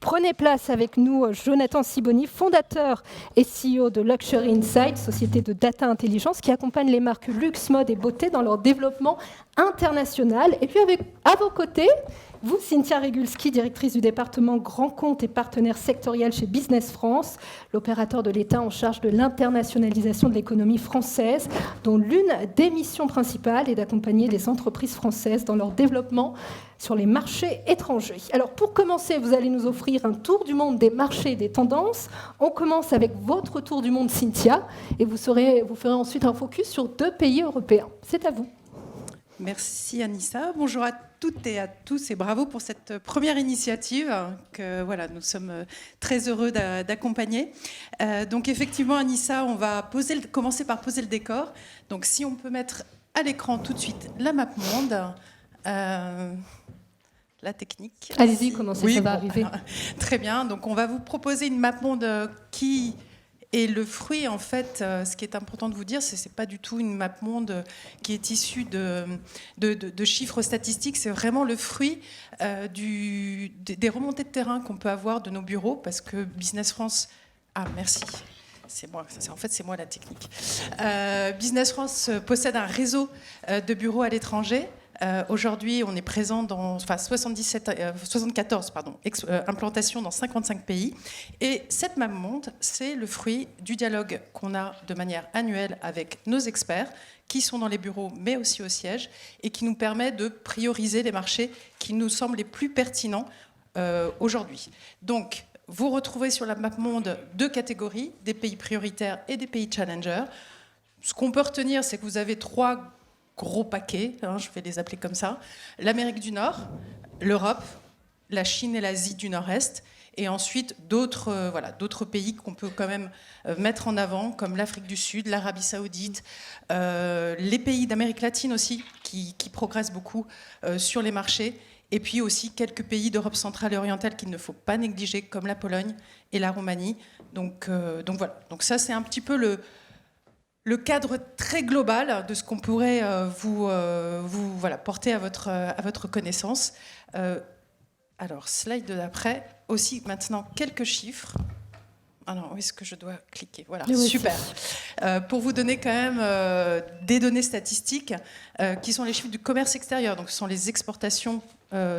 Prenez place avec nous, Jonathan Sibony, fondateur et CEO de Luxury Insight, société de data intelligence qui accompagne les marques luxe, mode et beauté dans leur développement international. Et puis à vos côtés, vous, Cynthia Regulski, directrice du département Grands comptes et partenaire sectoriel chez Business France, l'opérateur de l'État en charge de l'internationalisation de l'économie française, dont l'une des missions principales est d'accompagner les entreprises françaises dans leur développement sur les marchés étrangers. Alors pour commencer, vous allez nous offrir un tour du monde des marchés et des tendances. On commence avec votre tour du monde, Cynthia, et vous ferez ensuite un focus sur 2 pays européens. C'est à vous. Merci Anissa. Bonjour à toutes et à tous et bravo pour cette première initiative que voilà, nous sommes très heureux d'accompagner. Donc effectivement Anissa, on va commencer par poser le décor. Donc si on peut mettre à l'écran tout de suite la map monde. La technique. Allez-y, commencez, ça va arriver. Très bien. Donc on va vous proposer une map monde qui est le fruit, en fait, ce qui est important de vous dire, c'est pas du tout une map monde qui est issue de chiffres statistiques, c'est vraiment le fruit des remontées de terrain qu'on peut avoir de nos bureaux, parce que Business France... Ah, merci. C'est moi, en fait, c'est moi la technique. Business France possède un réseau de bureaux à l'étranger. Aujourd'hui, on est présent dans 74 implantations dans 55 pays. Et cette map monde, c'est le fruit du dialogue qu'on a de manière annuelle avec nos experts, qui sont dans les bureaux, mais aussi au siège, et qui nous permet de prioriser les marchés qui nous semblent les plus pertinents aujourd'hui. Donc, vous retrouvez sur la map monde 2 catégories, des pays prioritaires et des pays challengers. Ce qu'on peut retenir, c'est que vous avez 3 gros paquets, je vais les appeler comme ça, l'Amérique du Nord, l'Europe, la Chine et l'Asie du Nord-Est, et ensuite d'autres pays qu'on peut quand même mettre en avant, comme l'Afrique du Sud, l'Arabie Saoudite, les pays d'Amérique latine aussi, qui progressent beaucoup sur les marchés, et puis aussi quelques pays d'Europe centrale et orientale qu'il ne faut pas négliger, comme la Pologne et la Roumanie. Donc voilà, donc ça c'est un petit peu le cadre très global de ce qu'on pourrait vous porter à votre connaissance. Alors, slide d'après. Aussi, maintenant, quelques chiffres. Alors, où est-ce que je dois cliquer ? Voilà, oui, super. Pour vous donner quand même des données statistiques qui sont les chiffres du commerce extérieur. Donc, ce sont les exportations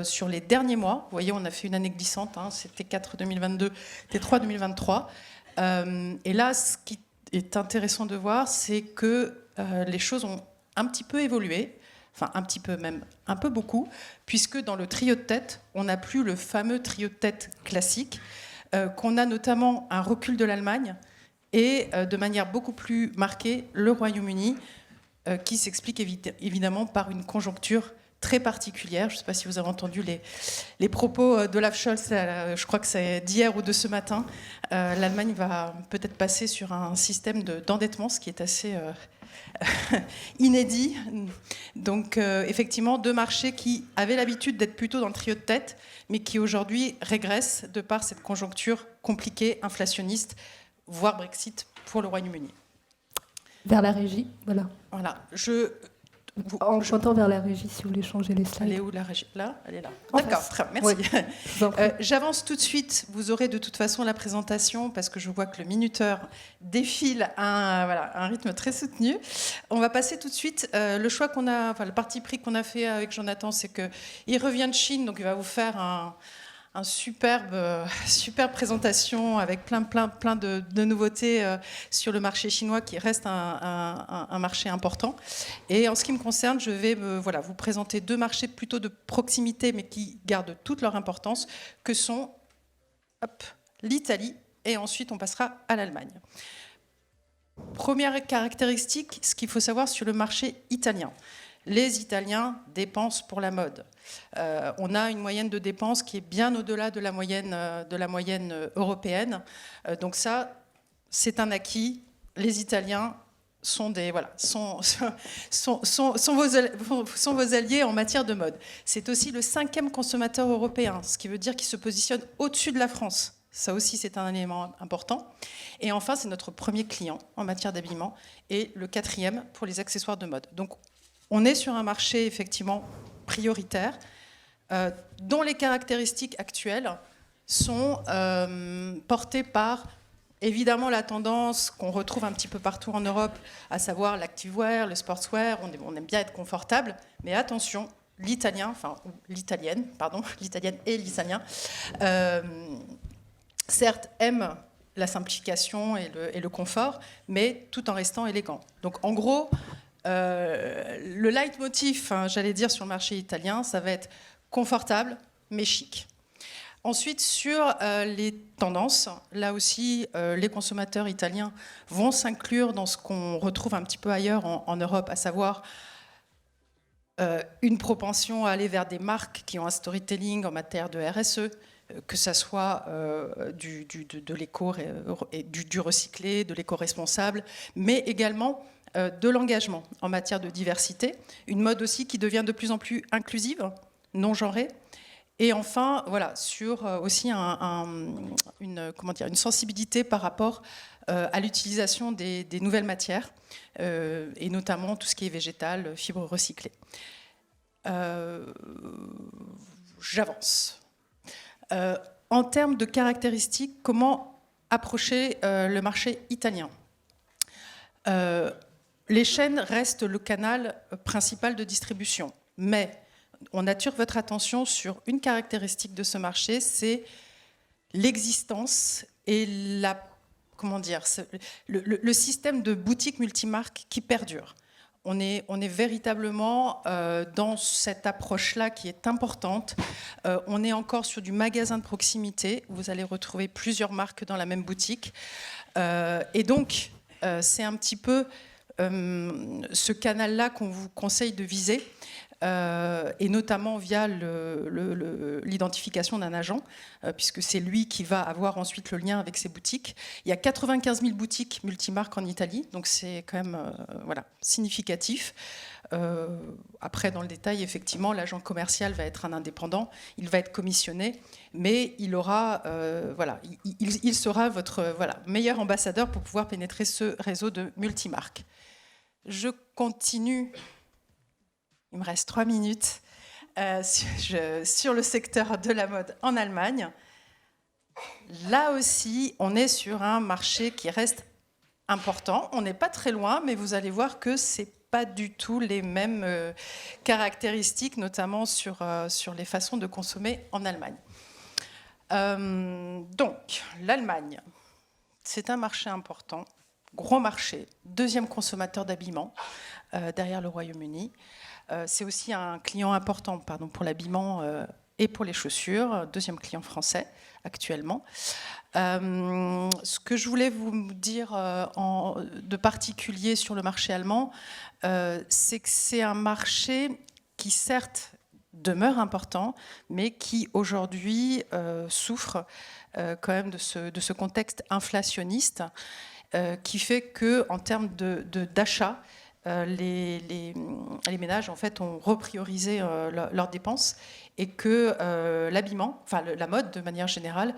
sur les derniers mois. Vous voyez, on a fait une année glissante. C'était T4 2022, T3 2023. Et là, ce qui est intéressant de voir, c'est que les choses ont un petit peu évolué, enfin un petit peu même, un peu beaucoup, puisque dans le trio de tête, on n'a plus le fameux trio de tête classique, qu'on a notamment un recul de l'Allemagne et de manière beaucoup plus marquée, le Royaume-Uni, qui s'explique évidemment par une conjoncture très particulière. Je ne sais pas si vous avez entendu les propos d'Olaf Scholz, je crois que c'est d'hier ou de ce matin. L'Allemagne va peut-être passer sur un système d'endettement, ce qui est assez inédit. Donc effectivement, 2 marchés qui avaient l'habitude d'être plutôt dans le trio de tête, mais qui aujourd'hui régressent de par cette conjoncture compliquée, inflationniste, voire Brexit pour le Royaume-Uni. Vers la régie, voilà. Voilà, en pointant vers la régie, si vous voulez changer les slides. Elle est où la régie ? Là ? Elle est là. D'accord, très bien, merci. Oui. J'avance tout de suite. Vous aurez de toute façon la présentation parce que je vois que le minuteur défile à un rythme très soutenu. On va passer tout de suite. Le choix qu'on a, le parti pris qu'on a fait avec Jonathan, c'est qu'il revient de Chine, donc il va vous faire un superbe présentation avec plein de nouveautés sur le marché chinois qui reste un marché important. Et en ce qui me concerne, je vais vous présenter 2 marchés plutôt de proximité mais qui gardent toute leur importance, que sont l'Italie et ensuite on passera à l'Allemagne. Première caractéristique, ce qu'il faut savoir sur le marché italien. Les Italiens dépensent pour la mode. On a une moyenne de dépenses qui est bien au-delà de la moyenne européenne. Donc ça, c'est un acquis. Les Italiens sont vos alliés en matière de mode. C'est aussi le 5e consommateur européen, ce qui veut dire qu'il se positionne au-dessus de la France. Ça aussi, c'est un élément important. Et enfin, c'est notre premier client en matière d'habillement et le 4e pour les accessoires de mode. Donc, on est sur un marché effectivement prioritaire, dont les caractéristiques actuelles sont portés par, évidemment, la tendance qu'on retrouve un petit peu partout en Europe, à savoir l'activewear, le sportswear. On aime bien être confortable, mais attention, l'italienne et l'italien, certes, aiment la simplification et le confort, mais tout en restant élégant. Donc, en gros, le leitmotiv, j'allais dire, sur le marché italien, ça va être confortable, mais chic. Ensuite, sur les tendances, là aussi, les consommateurs italiens vont s'inclure dans ce qu'on retrouve un petit peu ailleurs en Europe, à savoir une propension à aller vers des marques qui ont un storytelling en matière de RSE, que ça soit de l'éco, du recyclé, de l'éco-responsable, mais également de l'engagement en matière de diversité. Une mode aussi qui devient de plus en plus inclusive, non genrée. Et enfin, voilà, sur aussi une sensibilité par rapport à l'utilisation des nouvelles matières, et notamment tout ce qui est végétal, fibres recyclées. J'avance. En termes de caractéristiques, comment approcher le marché italien ? Les chaînes restent le canal principal de distribution, mais on attire votre attention sur une caractéristique de ce marché, c'est l'existence et le système de boutiques multimarques qui perdure. On est véritablement dans cette approche-là qui est importante. On est encore sur du magasin de proximité. Vous allez retrouver plusieurs marques dans la même boutique. Et donc, c'est un petit peu ce canal-là qu'on vous conseille de viser. Et notamment via l'identification d'un agent, puisque c'est lui qui va avoir ensuite le lien avec ses boutiques. Il y a 95 000 boutiques multimarques en Italie, donc c'est quand même significatif. Après, dans le détail, effectivement, l'agent commercial va être un indépendant, il va être commissionné, mais il aura, il sera votre meilleur ambassadeur pour pouvoir pénétrer ce réseau de multimarques. Je continue. Il me reste 3 minutes sur le secteur de la mode en Allemagne. Là aussi, on est sur un marché qui reste important. On n'est pas très loin, mais vous allez voir que ce n'est pas du tout les mêmes caractéristiques, notamment sur les façons de consommer en Allemagne. Donc, l'Allemagne, c'est un marché important, gros marché, deuxième consommateur d'habillement derrière le Royaume-Uni. C'est aussi un client important pour l'habillement et pour les chaussures, deuxième client français actuellement. Ce que je voulais vous dire de particulier sur le marché allemand, c'est que c'est un marché qui certes demeure important, mais qui aujourd'hui souffre quand même de ce contexte inflationniste qui fait qu'en termes d'achat, les ménages en fait ont repriorisé leurs dépenses et que l'habillement, la mode de manière générale,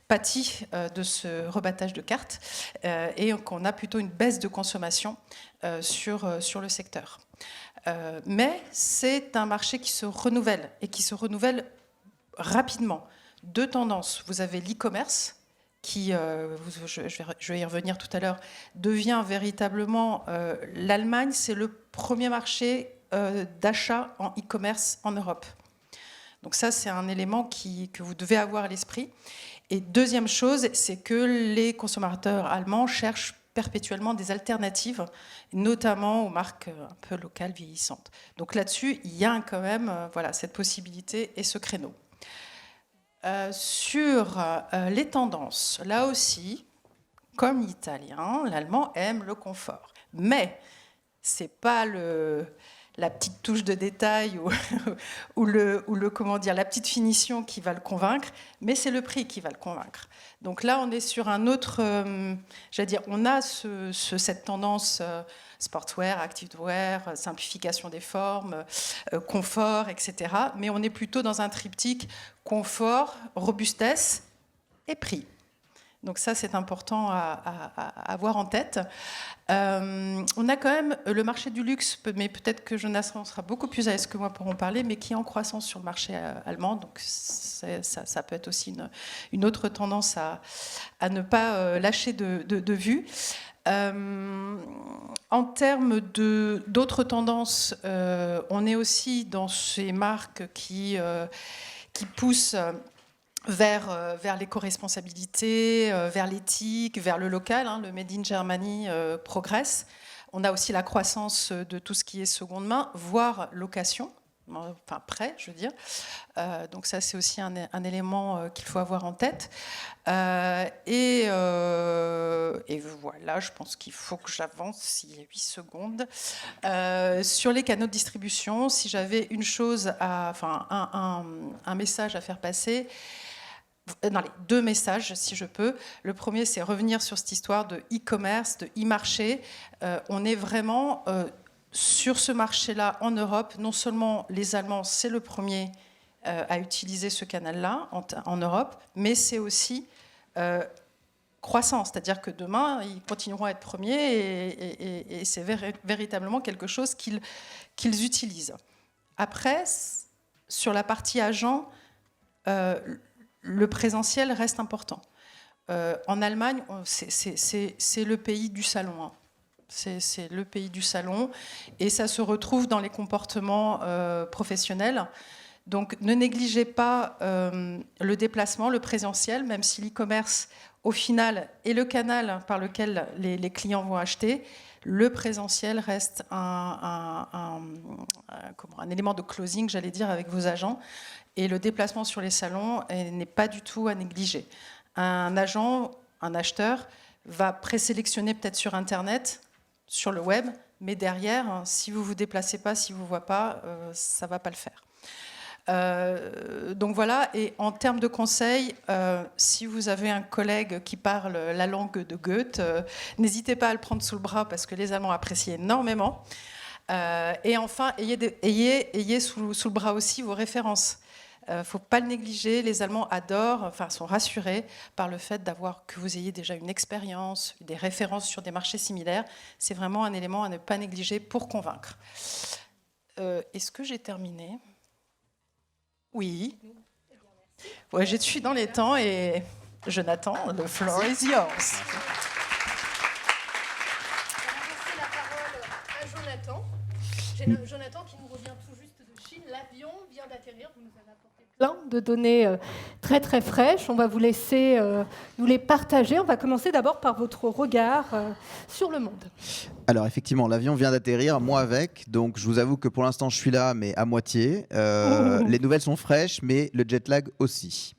pâtit de ce rebattage de cartes et qu'on a plutôt une baisse de consommation sur le secteur. Mais c'est un marché qui se renouvelle et qui se renouvelle rapidement. Deux tendances. Vous avez l'e-commerce qui, je vais y revenir tout à l'heure, devient véritablement l'Allemagne, c'est le premier marché d'achat en e-commerce en Europe. Donc ça, c'est un élément que vous devez avoir à l'esprit. Et deuxième chose, c'est que les consommateurs allemands cherchent perpétuellement des alternatives, notamment aux marques un peu locales vieillissantes. Donc là-dessus, il y a quand même cette possibilité et ce créneau. Sur les tendances, là aussi, comme l'italien, l'allemand aime le confort. Mais ce n'est pas la petite touche de détail ou la petite finition qui va le convaincre, mais c'est le prix qui va le convaincre. Donc là, on est sur un autre... on a cette tendance sportswear, activewear, simplification des formes, confort, etc. Mais on est plutôt dans un triptyque confort, robustesse et prix. Donc ça, c'est important à avoir en tête. On a quand même le marché du luxe, mais peut-être que Jonas sera beaucoup plus à l'aise que moi pour en parler, mais qui est en croissance sur le marché allemand. Donc ça peut être aussi une autre tendance à ne pas lâcher de vue. En termes d'autres tendances, on est aussi dans ces marques qui poussent vers l'éco-responsabilité, vers l'éthique, vers le local. Le Made in Germany progresse. On a aussi la croissance de tout ce qui est seconde main, voire location, enfin prêt, je veux dire. Donc ça, c'est aussi un élément qu'il faut avoir en tête. Et voilà, je pense qu'il faut que j'avance, il y a 8 secondes. Sur les canaux de distribution, si j'avais une chose, un message à faire passer, dans les 2 messages, si je peux. Le premier, c'est revenir sur cette histoire de e-commerce, de e-marché. On est vraiment sur ce marché-là en Europe. Non seulement les Allemands, c'est le premier à utiliser ce canal-là en Europe, mais c'est aussi croissant. C'est-à-dire que demain, ils continueront à être premiers et c'est véritablement quelque chose qu'ils utilisent. Après, sur la partie agent, le présentiel reste important. En Allemagne, c'est le pays du salon. C'est le pays du salon et ça se retrouve dans les comportements professionnels. Donc ne négligez pas le déplacement, le présentiel, même si l'e-commerce, au final, est le canal par lequel les clients vont acheter. Le présentiel reste un élément de closing, j'allais dire, avec vos agents. Et le déplacement sur les salons n'est pas du tout à négliger. Un agent, un acheteur, va présélectionner peut-être sur Internet, sur le web, mais derrière, si vous ne vous déplacez pas, si vous ne voyez pas, ça ne va pas le faire. Donc voilà, et en termes de conseils, si vous avez un collègue qui parle la langue de Goethe, n'hésitez pas à le prendre sous le bras parce que les Allemands apprécient énormément. Et enfin, ayez sous le bras aussi vos références. Il ne faut pas le négliger, les Allemands sont rassurés par le fait que vous ayez déjà une expérience, des références sur des marchés similaires. C'est vraiment un élément à ne pas négliger pour convaincre. Est-ce que j'ai terminé ? Oui. Ouais, je suis dans les temps et Jonathan, the floor is yours. On va passer la parole à Jonathan. Jonathan qui nous revient tout juste de Chine. L'avion vient d'atterrir, vous nous avez apporté plein de données très très fraîches. On va vous laisser nous les partager. On va commencer d'abord par votre regard sur le monde. Alors effectivement, l'avion vient d'atterrir, moi avec, donc je vous avoue que pour l'instant je suis là, mais à moitié. Les nouvelles sont fraîches, mais le jet lag aussi.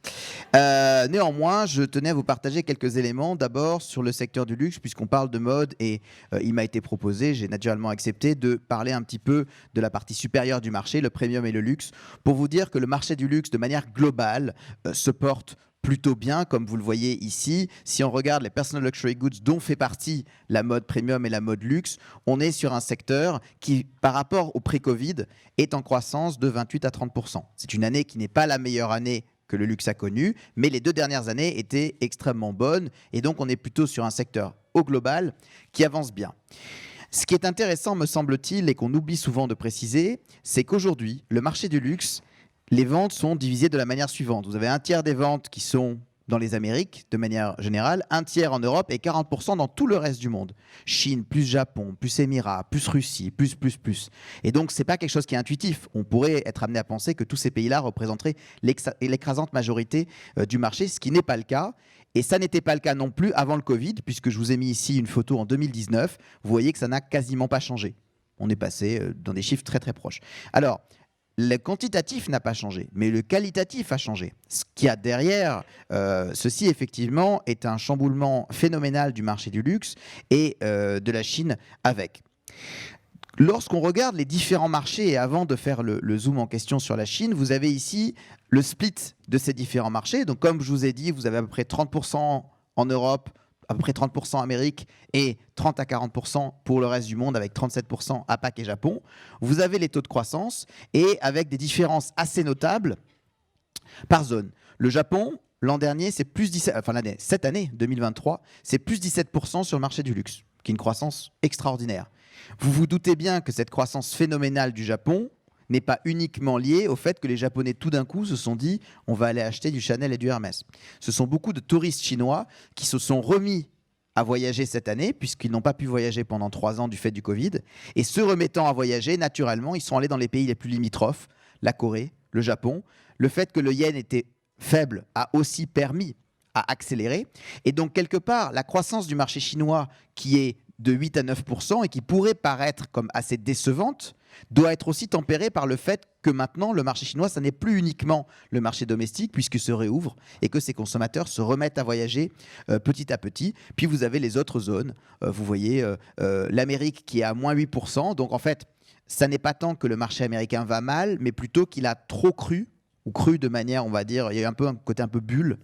Néanmoins, je tenais à vous partager quelques éléments, d'abord sur le secteur du luxe, puisqu'on parle de mode, et il m'a été proposé, j'ai naturellement accepté, de parler un petit peu de la partie supérieure du marché, le premium et le luxe, pour vous dire que le marché du luxe, de manière globale, se porte plutôt bien, comme vous le voyez ici. Si on regarde les personal luxury goods dont fait partie la mode premium et la mode luxe, on est sur un secteur qui, par rapport au pré-Covid, est en croissance de 28 à 30%. C'est une année qui n'est pas la meilleure année que le luxe a connue, mais les 2 dernières années étaient extrêmement bonnes, et donc on est plutôt sur un secteur au global qui avance bien. Ce qui est intéressant, me semble-t-il, et qu'on oublie souvent de préciser, c'est qu'aujourd'hui, le marché du luxe, les ventes sont divisées de la manière suivante. Vous avez un tiers des ventes qui sont dans les Amériques, de manière générale, un tiers en Europe et 40% dans tout le reste du monde. Chine, plus Japon, plus Émirats, plus Russie, plus. Et donc, ce n'est pas quelque chose qui est intuitif. On pourrait être amené à penser que tous ces pays-là représenteraient l'écrasante majorité du marché, ce qui n'est pas le cas. Et ça n'était pas le cas non plus avant le Covid, puisque je vous ai mis ici une photo en 2019. Vous voyez que ça n'a quasiment pas changé. On est passé dans des chiffres très très proches. Alors, le quantitatif n'a pas changé, mais le qualitatif a changé. Ce qu'il y a derrière, ceci effectivement est un chamboulement phénoménal du marché du luxe et de la Chine avec. Lorsqu'on regarde les différents marchés, et avant de faire le zoom en question sur la Chine, vous avez ici le split de ces différents marchés. Donc comme je vous ai dit, vous avez à peu près 30% en Europe, à peu près 30% Amérique et 30 à 40% pour le reste du monde avec 37% APAC et Japon. Vous avez les taux de croissance et avec des différences assez notables par zone. Le Japon l'an dernier, c'est plus 17, cette année, 2023, c'est plus 17% sur le marché du luxe, qui est une croissance extraordinaire. Vous vous doutez bien que cette croissance phénoménale du Japon n'est pas uniquement liée au fait que les Japonais, tout d'un coup, se sont dit on va aller acheter du Chanel et du Hermès. Ce sont beaucoup de touristes chinois qui se sont remis à voyager cette année, puisqu'ils n'ont pas pu voyager pendant 3 ans du fait du Covid. Et se remettant à voyager, naturellement, ils sont allés dans les pays les plus limitrophes, la Corée, le Japon. Le fait que le yen était faible a aussi permis à accélérer. Et donc, quelque part, la croissance du marché chinois, qui est de 8 à 9% et qui pourrait paraître comme assez décevante, doit être aussi tempérée par le fait que maintenant, le marché chinois, ça n'est plus uniquement le marché domestique, puisqu'il se réouvre et que ses consommateurs se remettent à voyager petit à petit. Puis vous avez les autres zones. Vous voyez l'Amérique qui est à moins 8%. Donc en fait, ça n'est pas tant que le marché américain va mal, mais plutôt qu'il a trop cru, ou cru de manière, on va dire, il y a eu un côté un peu bulle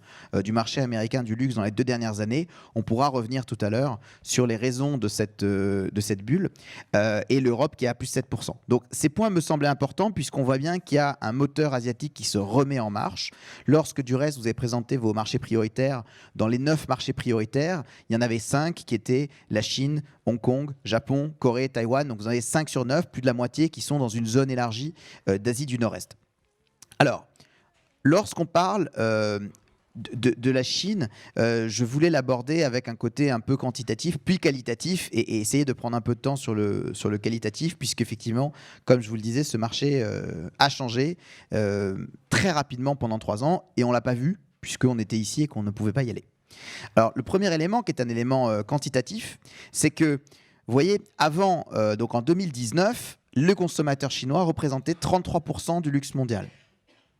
du marché américain du luxe dans les 2 dernières années. On pourra revenir tout à l'heure sur les raisons de cette bulle, et l'Europe qui est à plus 7%. Donc ces points me semblaient importants puisqu'on voit bien qu'il y a un moteur asiatique qui se remet en marche. Lorsque du reste, vous avez présenté vos marchés prioritaires, dans les 9 marchés prioritaires, il y en avait 5 qui étaient la Chine, Hong Kong, Japon, Corée, Taïwan. Donc vous en avez 5 sur 9, plus de la moitié qui sont dans une zone élargie d'Asie du Nord-Est. Alors, lorsqu'on parle de la Chine, je voulais l'aborder avec un côté un peu quantitatif, puis qualitatif, et essayer de prendre un peu de temps sur le qualitatif, puisqu'effectivement, comme je vous le disais, ce marché a changé très rapidement pendant 3 ans, et on ne l'a pas vu, puisqu'on était ici et qu'on ne pouvait pas y aller. Alors, le premier élément, qui est un élément quantitatif, c'est que, vous voyez, avant, donc en 2019, le consommateur chinois représentait 33% du luxe mondial.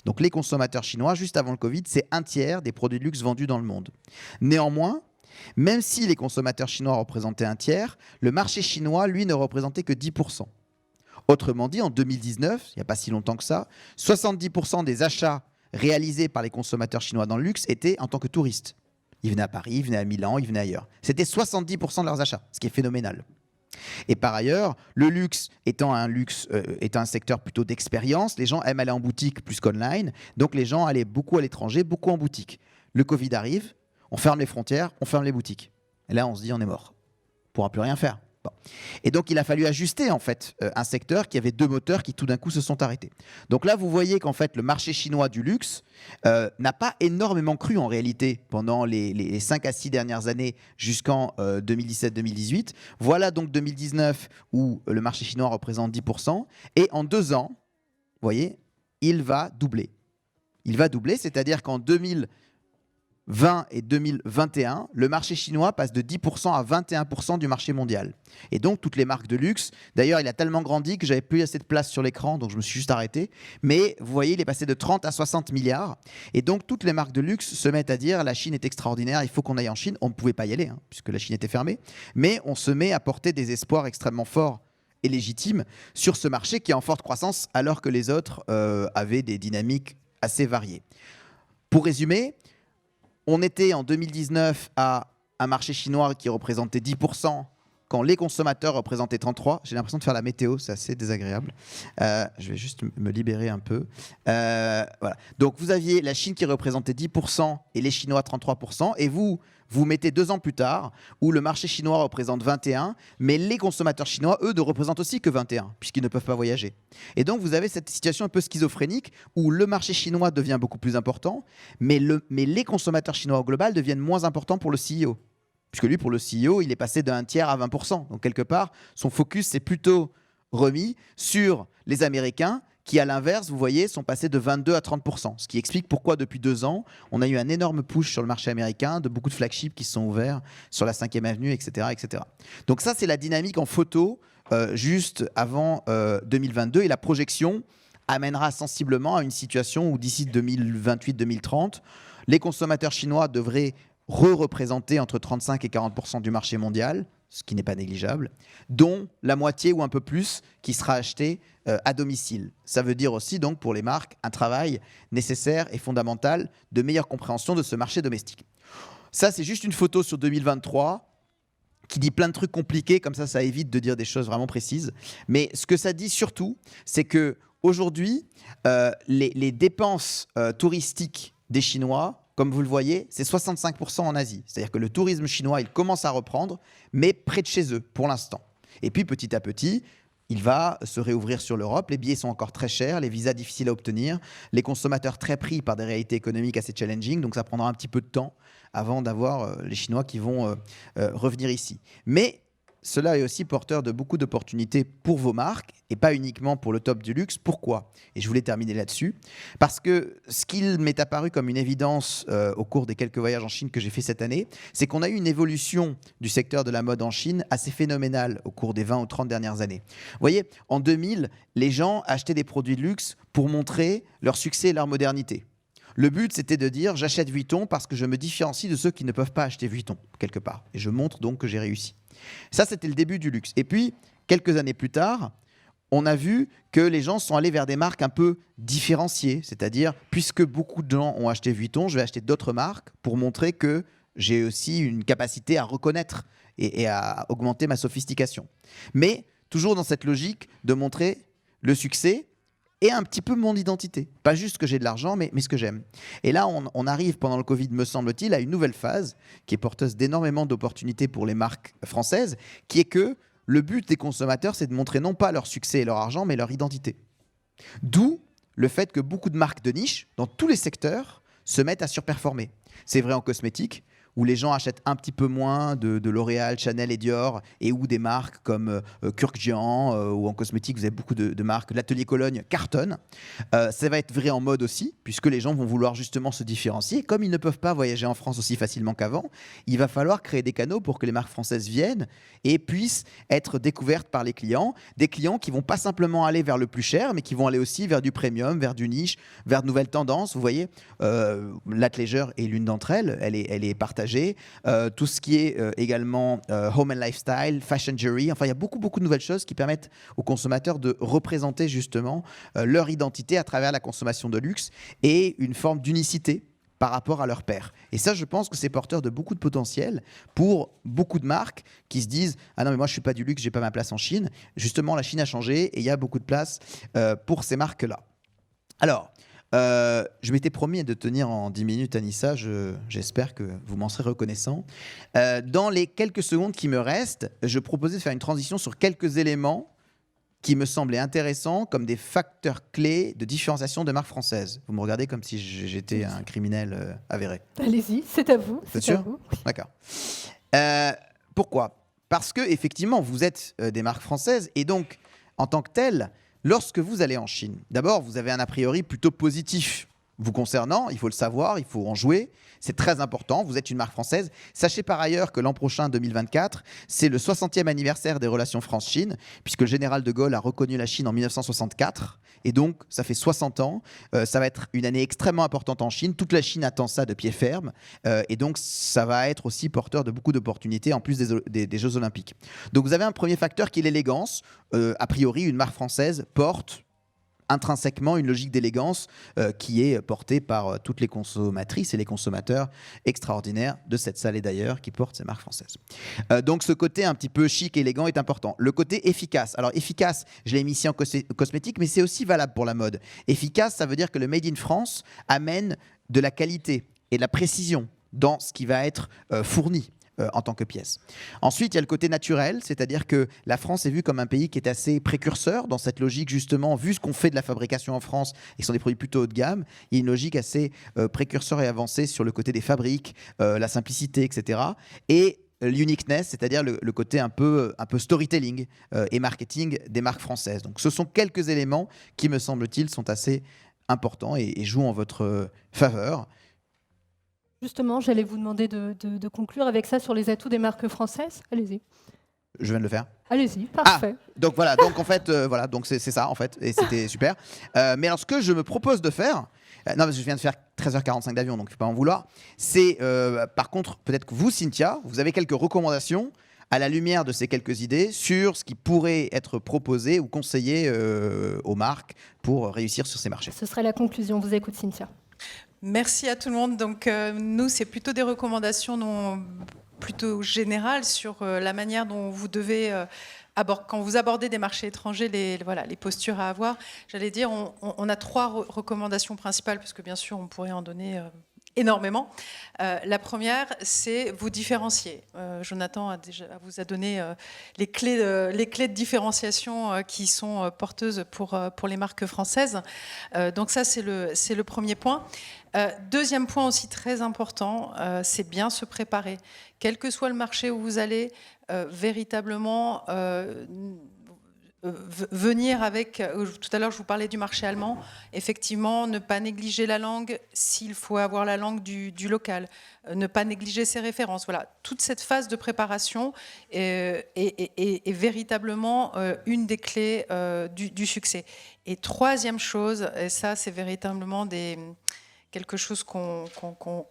Donc les consommateurs chinois, juste avant le Covid, c'est 1/3 des produits de luxe vendus dans le monde. Néanmoins, même si les consommateurs chinois représentaient 1/3, le marché chinois, lui, ne représentait que 10%. Autrement dit, en 2019, il n'y a pas si longtemps que ça, 70% des achats réalisés par les consommateurs chinois dans le luxe étaient en tant que touristes. Ils venaient à Paris, ils venaient à Milan, ils venaient ailleurs. C'était 70% de leurs achats, ce qui est phénoménal. Et par ailleurs, le luxe étant un secteur plutôt d'expérience, les gens aiment aller en boutique plus qu'online, donc les gens allaient beaucoup à l'étranger, beaucoup en boutique. Le Covid arrive, on ferme les frontières, on ferme les boutiques. Et là, on se dit, on est mort. On ne pourra plus rien faire. Bon. Et donc, il a fallu ajuster en fait un secteur qui avait 2 moteurs qui tout d'un coup se sont arrêtés. Donc là, vous voyez qu'en fait, le marché chinois du luxe n'a pas énormément cru en réalité pendant les 5 à 6 dernières années jusqu'en 2017-2018. Voilà donc 2019 où le marché chinois représente 10%. Et en 2 ans, vous voyez, il va doubler. Il va doubler, c'est-à-dire qu'en 2020 et 2021, le marché chinois passe de 10% à 21% du marché mondial. Et donc, toutes les marques de luxe, d'ailleurs, il a tellement grandi que j'avais plus assez de place sur l'écran, donc je me suis juste arrêté. Mais vous voyez, il est passé de 30 à 60 milliards. Et donc, toutes les marques de luxe se mettent à dire la Chine est extraordinaire, il faut qu'on aille en Chine. On ne pouvait pas y aller, puisque la Chine était fermée. Mais on se met à porter des espoirs extrêmement forts et légitimes sur ce marché qui est en forte croissance, alors que les autres avaient des dynamiques assez variées. Pour résumer, on était en 2019 à un marché chinois qui représentait 10% quand les consommateurs représentaient 33%. J'ai l'impression de faire la météo, c'est assez désagréable. Je vais juste me libérer un peu. Voilà. Donc vous aviez la Chine qui représentait 10% et les Chinois 33%. Et vous mettez 2 ans plus tard où le marché chinois représente 21%, mais les consommateurs chinois, eux, ne représentent aussi que 21%, puisqu'ils ne peuvent pas voyager. Et donc vous avez cette situation un peu schizophrénique où le marché chinois devient beaucoup plus important, mais les consommateurs chinois au global deviennent moins importants pour le CEO. Puisque lui, pour le CEO, il est passé d'un tiers à 20%. Donc quelque part, son focus s'est plutôt remis sur les Américains qui, à l'inverse, vous voyez, sont passés de 22 à 30%. Ce qui explique pourquoi, depuis 2 ans, on a eu un énorme push sur le marché américain, de beaucoup de flagships qui se sont ouverts sur la 5e avenue, etc., etc. Donc ça, c'est la dynamique en photo juste avant 2022. Et la projection amènera sensiblement à une situation où, d'ici 2028-2030, les consommateurs chinois devraient représenter entre 35 et 40% du marché mondial, ce qui n'est pas négligeable, dont la moitié ou un peu plus qui sera acheté à domicile. Ça veut dire aussi donc pour les marques un travail nécessaire et fondamental de meilleure compréhension de ce marché domestique. Ça, c'est juste une photo sur 2023 qui dit plein de trucs compliqués, comme ça évite de dire des choses vraiment précises. Mais ce que ça dit surtout, c'est qu'aujourd'hui, les dépenses touristiques des Chinois comme vous le voyez, c'est 65% en Asie. C'est-à-dire que le tourisme chinois, il commence à reprendre, mais près de chez eux, pour l'instant. Et puis, petit à petit, il va se réouvrir sur l'Europe. Les billets sont encore très chers, les visas difficiles à obtenir, les consommateurs très pris par des réalités économiques assez challenging. Donc, ça prendra un petit peu de temps avant d'avoir les Chinois qui vont revenir ici. Mais cela est aussi porteur de beaucoup d'opportunités pour vos marques et pas uniquement pour le top du luxe. Pourquoi ? Et je voulais terminer là-dessus. Parce que ce qu'il m'est apparu comme une évidence au cours des quelques voyages en Chine que j'ai fait cette année, c'est qu'on a eu une évolution du secteur de la mode en Chine assez phénoménale au cours des 20 ou 30 dernières années. Vous voyez, en 2000, les gens achetaient des produits de luxe pour montrer leur succès et leur modernité. Le but, c'était de dire, j'achète Vuitton parce que je me différencie de ceux qui ne peuvent pas acheter Vuitton, quelque part. Et je montre donc que j'ai réussi. Ça, c'était le début du luxe. Et puis, quelques années plus tard, on a vu que les gens sont allés vers des marques un peu différenciées. C'est-à-dire, puisque beaucoup de gens ont acheté Vuitton, je vais acheter d'autres marques pour montrer que j'ai aussi une capacité à reconnaître et à augmenter ma sophistication. Mais toujours dans cette logique de montrer le succès et un petit peu mon identité. Pas juste que j'ai de l'argent, mais ce que j'aime. Et là, on arrive pendant le Covid, me semble-t-il, à une nouvelle phase qui est porteuse d'énormément d'opportunités pour les marques françaises, qui est que le but des consommateurs, c'est de montrer non pas leur succès et leur argent, mais leur identité. D'où le fait que beaucoup de marques de niche, dans tous les secteurs, se mettent à surperformer. C'est vrai en cosmétique, où les gens achètent un petit peu moins de L'Oréal, Chanel et Dior, et où des marques comme Kürkjian, ou en cosmétique, vous avez beaucoup de marques, l'Atelier Cologne cartonne. Ça va être vrai en mode aussi, puisque les gens vont vouloir justement se différencier. Comme ils ne peuvent pas voyager en France aussi facilement qu'avant, il va falloir créer des canaux pour que les marques françaises viennent et puissent être découvertes par les clients. Des clients qui vont pas simplement aller vers le plus cher, mais qui vont aller aussi vers du premium, vers du niche, vers de nouvelles tendances. Vous voyez, l'athleisure est l'une d'entre elles, elle est partagée. Tout ce qui est également home and lifestyle, fashion jewelry, enfin il y a beaucoup de nouvelles choses qui permettent aux consommateurs de représenter justement leur identité à travers la consommation de luxe et une forme d'unicité par rapport à leur pairs. Et ça, je pense que c'est porteur de beaucoup de potentiel pour beaucoup de marques qui se disent « Ah non, mais moi, je ne suis pas du luxe, je n'ai pas ma place en Chine ». Justement, la Chine a changé et il y a beaucoup de place pour ces marques-là. Alors, je m'étais promis de tenir en 10 minutes, Anissa. J'espère que vous m'en serez reconnaissant. Dans les quelques secondes qui me restent, je proposais de faire une transition sur quelques éléments qui me semblaient intéressants comme des facteurs clés de différenciation de marques françaises. Vous me regardez comme si j'étais un criminel avéré. Allez-y, c'est à vous. C'est sûr ? D'accord. Pourquoi ? Parce que effectivement, vous êtes des marques françaises et donc, en tant que telles, lorsque vous allez en Chine, d'abord, vous avez un a priori plutôt positif vous concernant, il faut le savoir, il faut en jouer, c'est très important, vous êtes une marque française. Sachez par ailleurs que l'an prochain, 2024, c'est le 60e anniversaire des relations France-Chine, puisque le général de Gaulle a reconnu la Chine en 1964, et donc ça fait 60 ans, ça va être une année extrêmement importante en Chine, toute la Chine attend ça de pied ferme, et donc ça va être aussi porteur de beaucoup d'opportunités en plus des Jeux Olympiques. Donc vous avez un premier facteur qui est l'élégance, a priori une marque française porte intrinsèquement une logique d'élégance qui est portée par toutes les consommatrices et les consommateurs extraordinaires de cette salle et d'ailleurs qui portent ces marques françaises. Donc ce côté un petit peu chic et élégant est important. Le côté efficace. Alors efficace, je l'ai mis ici en cosmétique, mais c'est aussi valable pour la mode. Efficace, ça veut dire que le Made in France amène de la qualité et de la précision dans ce qui va être fourni. En tant que pièce. Ensuite, il y a le côté naturel, c'est-à-dire que la France est vue comme un pays qui est assez précurseur dans cette logique, justement, vu ce qu'on fait de la fabrication en France et ce sont des produits plutôt haut de gamme, il y a une logique assez précurseur et avancée sur le côté des fabriques, la simplicité, etc. Et l'uniqueness, c'est-à-dire le côté un peu storytelling et marketing des marques françaises. Donc ce sont quelques éléments qui, me semble-t-il, sont assez importants et jouent en votre faveur. Justement, j'allais vous demander de conclure avec ça sur les atouts des marques françaises. Allez-y. Je viens de le faire. Allez-y, parfait. Donc voilà, donc en fait, voilà, donc c'est ça en fait, et c'était super. Mais alors ce que je me propose de faire, non, je viens de faire 13h45 d'avion, donc il ne faut pas en vouloir. C'est par contre, peut-être que vous, Cynthia, vous avez quelques recommandations à la lumière de ces quelques idées sur ce qui pourrait être proposé ou conseillé aux marques pour réussir sur ces marchés. Ce serait la conclusion. Vous écoute, Cynthia. Merci à tout le monde. Donc, nous, c'est plutôt des recommandations plutôt générales sur la manière dont vous devez, quand vous abordez des marchés étrangers, les postures à avoir. J'allais dire, on a 3 recommandations principales, parce que bien sûr, on pourrait en donner énormément. La première, c'est vous différencier. Jonathan vous a donné les clés de différenciation qui sont porteuses pour les marques françaises. Donc ça, c'est le premier point. Deuxième point aussi très important, c'est bien se préparer. Quel que soit le marché où vous allez, véritablement venir avec, tout à l'heure je vous parlais du marché allemand, effectivement ne pas négliger la langue s'il faut avoir la langue du local, ne pas négliger ses références. Voilà, toute cette phase de préparation est véritablement une des clés du succès. Et troisième chose, et ça c'est véritablement quelque chose qu'on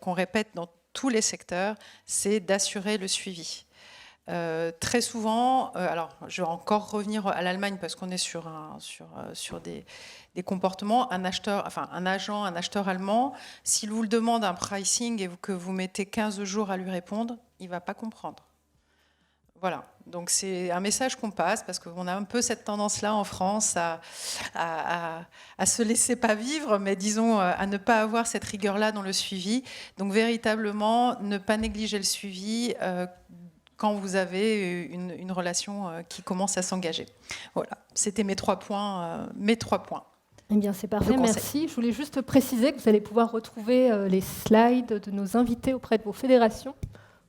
répète dans tous les secteurs, c'est d'assurer le suivi. Très souvent, alors je vais encore revenir à l'Allemagne parce qu'on est sur des comportements. Un acheteur allemand, s'il vous le demande un pricing et que vous mettez 15 jours à lui répondre, il ne va pas comprendre. Voilà, donc c'est un message qu'on passe parce qu'on a un peu cette tendance-là en France à se laisser pas vivre, mais disons à ne pas avoir cette rigueur-là dans le suivi. Donc véritablement, ne pas négliger le suivi quand vous avez une relation qui commence à s'engager. Voilà, c'était mes 3 points. Eh bien, c'est parfait, merci. Je voulais juste préciser que vous allez pouvoir retrouver les slides de nos invités auprès de vos fédérations.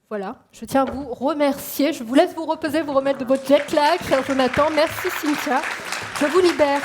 Voilà, je tiens à vous remercier. Je vous laisse vous reposer, vous remettre de votre jet lag, cher Jonathan. Merci Cynthia. Je vous libère.